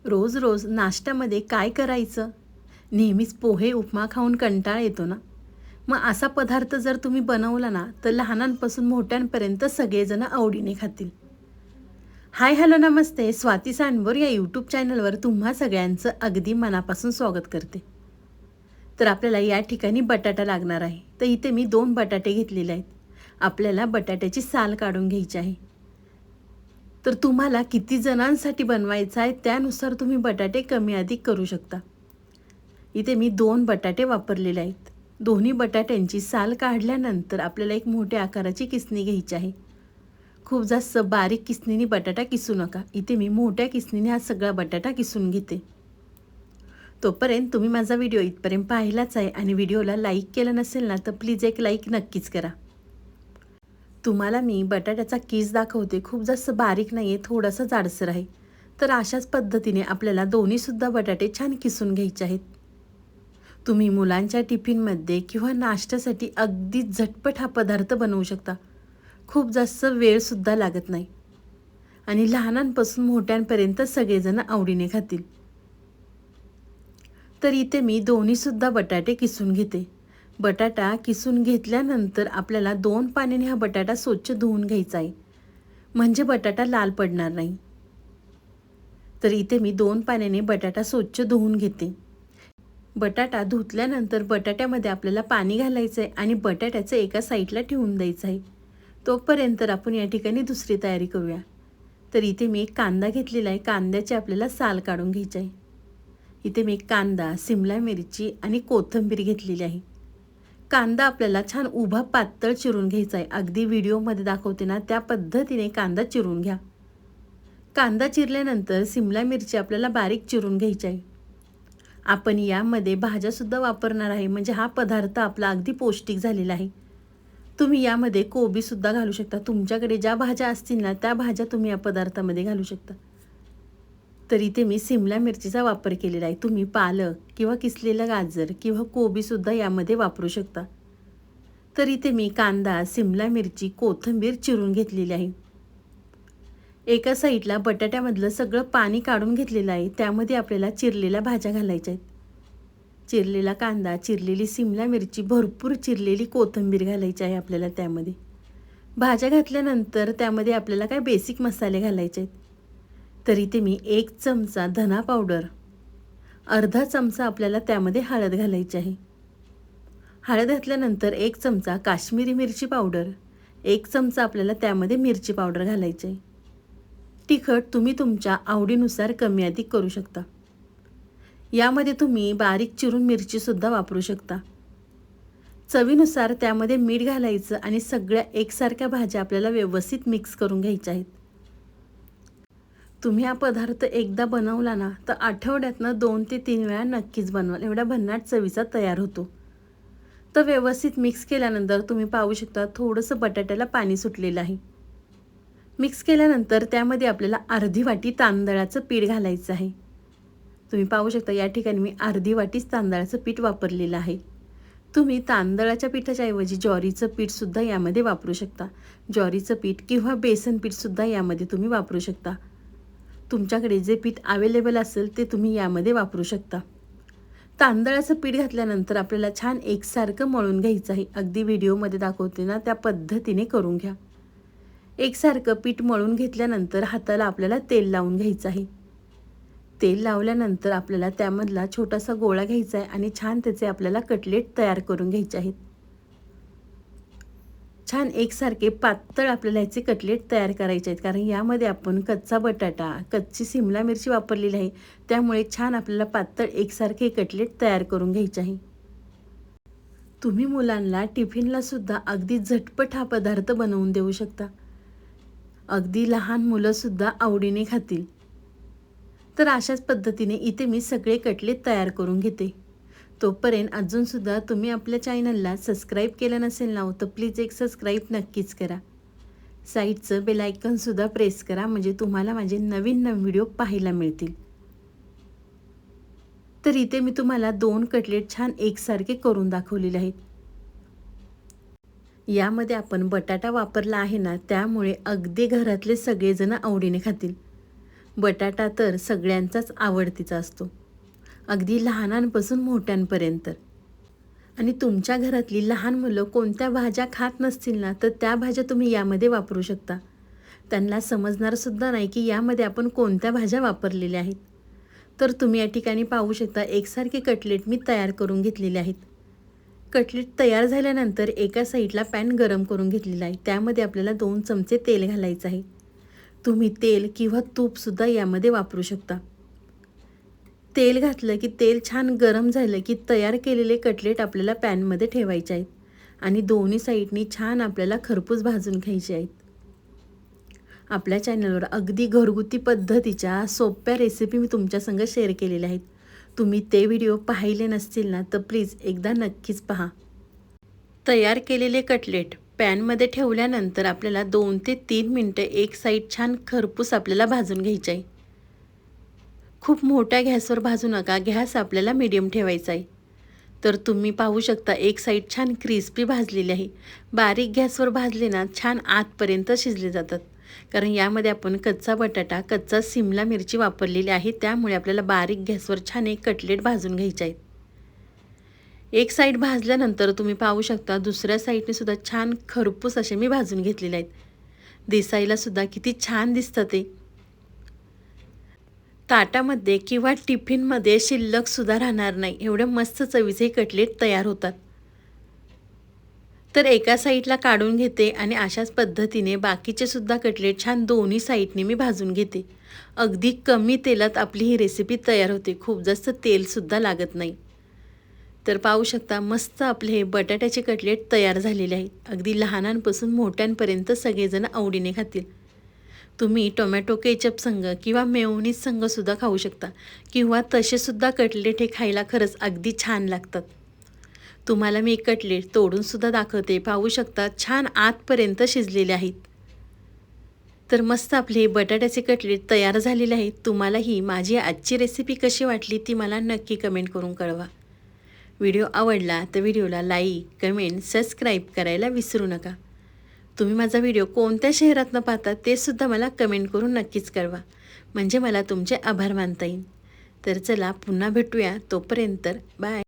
रोज रोज नाश्त्यामध्ये काय करायचं? नेहमीच पोहे उपमा खाऊन कंटाळा येतो ना. मग असा पदार्थ जर तुम्ही बनवला ना तर लहानांपासून मोठ्यांपर्यंत सगळेजण आवडीने खातील. हाय हॅलो नमस्ते, स्वाती सांडवर या यूट्यूब चॅनलवर तुम्हा सगळ्यांचं अगदी मनापासून स्वागत करते. तर आपल्याला या ठिकाणी बटाटा लागणार आहे. तर इथे मी 2 बटाटे घेतलेले आहेत. आपल्याला बटाट्याची साल काढून घ्यायची आहे. तर तुम्हाला किती जणांसाठी बनवायचं आहे त्यानुसार तुम्ही बटाटे कमी अधिक करू शकता. इथे मी 2 बटाटे वापरलेले आहेत. दोन्ही बटाट्यांची साल काढल्यानंतर आपल्याला एक मोठ्या आकाराची किसणी घ्यायची आहे. खूप जास्त बारीक किसणीने बटाटा किसू नका. इथे मी मोठ्या किसणीने हा सगळा बटाटा किसून घेते. तोपर्यंत तुम्ही माझा व्हिडिओ इथपर्यंत पाहिलाच आहे आणि व्हिडिओला लाईक केलं नसेल ना तर प्लीज एक लाईक नक्कीच करा. तुम्हाला मी बटाट्याचा किस दाखवते. खूप जास्त बारीक नाही आहे, थोडासा जाडसर आहे. तर अशाच पद्धतीने आपल्याला दोन्हीसुद्धा बटाटे छान किसून घ्यायचे आहेत. तुम्ही मुलांच्या टिफिनमध्ये किंवा नाश्त्यासाठी अगदी झटपट हा पदार्थ बनवू शकता. खूप जास्त वेळसुद्धा लागत नाही आणि लहानांपासून मोठ्यांपर्यंत सगळेजण आवडीने खातील. तर इथे मी दोन्हीसुद्धा बटाटे किसून घेते. बटाटा किसून घेतल्यानंतर आपल्याला 2 पाण्याने हा बटाटा स्वच्छ धुवून घ्यायचा आहे, म्हणजे बटाटा लाल पडणार नाही. तर इथे मी 2 पाण्याने बटाटा स्वच्छ धुवून घेते. बटाटा धुतल्यानंतर बटाट्यामध्ये आपल्याला पाणी घालायचं आहे आणि बटाट्याचं एका साईडला ठेवून द्यायचं आहे. तोपर्यंत आपण या ठिकाणी दुसरी तयारी करूया. तर इथे मी एक कांदा घेतलेला आहे. कांद्याची आपल्याला साल काढून घ्यायची आहे. इथे मी कांदा, सिमला मिरची आणि कोथिंबीर घेतलेली आहे. कांदा आपल्याला छान उभा पातळ चिरून घ्यायचा आहे. अगदी व्हिडिओमध्ये दाखवते ना त्या पद्धतीने कांदा चिरून घ्या. कांदा चिरल्यानंतर सिमला मिरची आपल्याला बारीक चिरून घ्यायची आहे. आपण यामध्ये भाज्यासुद्धा वापरणार आहे, म्हणजे हा पदार्थ आपला अगदी पौष्टिक झालेला आहे. तुम्ही यामध्ये कोबीसुद्धा घालू शकता. तुमच्याकडे ज्या भाज्या असतील ना त्या भाज्या तुम्ही या पदार्थामध्ये घालू शकता. तर इथे मी सिमला मिरचीचा वापर केलेला आहे. तुम्ही पालक किंवा किसलेलं गाजर किंवा कोबीसुद्धा यामध्ये वापरू शकता. तर इथे मी कांदा, सिमला मिरची, कोथिंबीर चिरून घेतलेली आहे. एका साईडला बटाट्यामधलं सगळं पाणी काढून घेतलेलं आहे. त्यामध्ये आपल्याला चिरलेल्या भाज्या घालायच्या आहेत. चिरलेला कांदा, चिरलेली सिमला मिरची, भरपूर चिरलेली कोथिंबीर घालायची आहे आपल्याला त्यामध्ये. भाज्या घातल्यानंतर त्यामध्ये आपल्याला काय बेसिक मसाले घालायचे आहेत. तर इथे मी 1 चमचा धना पावडर, अर्धा चमचा आपल्याला त्यामध्ये हळद घालायची आहे. हळद घातल्यानंतर 1 चमचा काश्मीरी मिरची पावडर, 1 चमचा आपल्याला त्यामध्ये मिरची पावडर घालायची आहे. तिखट तुम्ही तुमच्या आवडीनुसार कमी अधिक करू शकता. यामध्ये तुम्ही बारीक चिरून मिरचीसुद्धा वापरू शकता. चवीनुसार त्यामध्ये मीठ घालायचं आणि सगळ्या एकसारख्या भाज्या आपल्याला व्यवस्थित मिक्स करून घ्यायच्या आहेत. तुम्ही हा पदार्थ एकदा बनवला ना तर आठवड्यातनं 2 ते 3 वेळा नक्कीच बनवाल. एवढा भन्नाट चवीचा तयार होतो. तर व्यवस्थित मिक्स केल्यानंतर तुम्ही पाहू शकता थोडंसं बटाट्याला पाणी सुटलेलं आहे. मिक्स केल्यानंतर त्यामध्ये आपल्याला अर्धी वाटी तांदळाचं पीठ घालायचं आहे. तुम्ही पाहू शकता या ठिकाणी मी अर्धी वाटीच तांदळाचं पीठ वापरलेलं आहे. तुम्ही तांदळाच्या पिठाच्या ऐवजी ज्वारीचं पीठसुद्धा यामध्ये वापरू शकता. ज्वारीचं पीठ किंवा बेसन पीठसुद्धा यामध्ये तुम्ही वापरू शकता. तुमच्याकडे जे पीठ अवेलेबल असेल ते तुम्ही यामध्ये वापरू शकता. तांदळाचं पीठ घातल्यानंतर आपल्याला छान एकसारखं मळून घ्यायचं आहे. अगदी व्हिडिओमध्ये दाखवते ना त्या पद्धतीने करून घ्या. एकसारखं पीठ मळून घेतल्यानंतर हाताला आपल्याला तेल लावून घ्यायचं आहे. तेल लावल्यानंतर आपल्याला त्यामधला छोटासा गोळा घ्यायचा आहे आणि छान त्याचे आपल्याला कटलेट तयार करून घ्यायचे आहेत. छान एकसारखे पातळ आपल्याला याचे कटलेट तयार करायचे आहेत, कारण यामध्ये आपण कच्चा बटाटा, कच्ची सिमला मिरची वापरलेली आहे. त्यामुळे छान आपल्याला पातळ एकसारखे कटलेट तयार करून घ्यायचे आहे. तुम्ही मुलांना टिफिनला सुद्धा अगदी झटपट हा पदार्थ बनवून देऊ शकता. अगदी लहान मुलंसुद्धा आवडीने खातील. तर अशाच पद्धतीने इथे मी सगळे कटलेट तयार करून घेते. तोपर्यंत अजूनसुद्धा तुम्ही आपल्या चॅनलला सबस्क्राईब केलं नसेल ना तर प्लीज एक सबस्क्राईब नक्कीच करा. साईडचं बेल आयकॉनसुद्धा प्रेस करा, म्हणजे तुम्हाला माझे नवीन नवीन व्हिडिओ पाहायला मिळतील. तर इथे मी तुम्हाला 2 कटलेट छान एकसारखे करून दाखवलेले आहेत. यामध्ये आपण बटाटा वापरला आहे ना, त्यामुळे अगदी घरातले सगळेजण आवडीने खातील. बटाटा तर सगळ्यांचाच आवडतीचा असतो, अगदी लहानांपासून मोठ्यांपर्यंत. आणि तुमच्या घरातली लहान मुलं कोणत्या भाज्या खात नसतील ना, तर त्या भाज्या तुम्ही यामध्ये वापरू शकता. त्यांना समजणारसुद्धा नाही की यामध्ये आपण कोणत्या भाज्या वापरलेल्या आहेत. तर तुम्ही या ठिकाणी पाहू शकता एकसारखे कटलेट मी तयार करून घेतलेले आहेत. कटलेट तयार झाल्यानंतर एका साईडला पॅन गरम करून घेतलेला आहे. त्यामध्ये आपल्याला 2 चमचे तेल घालायचं आहे. तुम्ही तेल किंवा तूपसुद्धा यामध्ये वापरू शकता. तेल घातलं की तेल छान गरम झालं की तयार केलेले कटलेट आपल्याला पॅनमध्ये ठेवायचे आहेत आणि दोन्ही साईडनी छान आपल्याला खरपूस भाजून घ्यायचे आहेत. आपल्या चॅनलवर अगदी घरगुती पद्धतीच्या सोप्या रेसिपी मी तुमच्यासंग शेअर केलेल्या आहेत. तुम्ही ते व्हिडिओ पाहिले नसतील ना, तर प्लीज एकदा नक्कीच पहा. तयार केलेले कटलेट पॅनमध्ये ठेवल्यानंतर आपल्याला 2 ते 3 मिनटं एक साईड छान खरपूस आपल्याला भाजून घ्यायची आहे. खूप मोठ्या गॅसवर भाजू नका, गॅस आपल्याला मीडियम ठेवायचा आहे. तर तुम्ही पाहू शकता एक साईड छान क्रिस्पी भाजलेली आहे. बारीक गॅसवर भाजले ना छान आतपर्यंत शिजले जातात, कारण यामध्ये आपण कच्चा बटाटा, कच्चा सिमला मिरची वापरलेली आहे. त्यामुळे आपल्याला बारीक गॅसवर छान एक कटलेट भाजून घ्यायचे आहेत. एक साईड भाजल्यानंतर तुम्ही पाहू शकता दुसऱ्या साईडने सुद्धा छान खरपूस असे मी भाजून घेतलेले आहेत. दिसायला सुद्धा किती छान दिसतं ते. ताटामध्ये किंवा टिफिनमध्ये शिल्लकसुद्धा राहणार नाही, एवढे मस्त चवीचे कटलेट तयार होतात. तर एका साईडला काढून घेते आणि अशाच पद्धतीने बाकीचे सुद्धा कटलेट छान दोन्ही साईडने मी भाजून घेते. अगदी कमी तेलात आपली ही रेसिपी तयार होते, खूप जास्त तेलसुद्धा लागत नाही. तर पाहू शकता मस्त आपले हे बटाट्याचे कटलेट तयार झालेले आहेत. अगदी लहानांपासून मोठ्यांपर्यंत सगळेजण आवडीने खातील. तुम्ही टोमॅटो केचप संग किंवा मेयोनीज संगसुद्धा खाऊ शकता किंवा तसेसुद्धा कटलेट हे खायला खरंच अगदी छान लागतात. तुम्हाला मी एक कटलेट तोडूनसुद्धा दाखवते. पाहू शकता छान आतपर्यंत शिजलेले आहेत. तर मस्त आपले बटाट्याचे कटलेट तयार झालेले आहेत. तुम्हाला ही माझी आजची रेसिपी कशी वाटली ती मला नक्की कमेंट करून कळवा. व्हिडिओ आवडला तर व्हिडिओला लाईक, कमेंट, सबस्क्राईब करायला विसरू नका. तुम्ही माझा व्हिडिओ कोणत्या शहरातनं पाहता ते सुद्धा मला कमेंट करून नक्कीच कळवा, म्हणजे मला तुमचे आभार मानता येईल. तर चला पुन्हा भेटूया, तोपर्यंत बाय.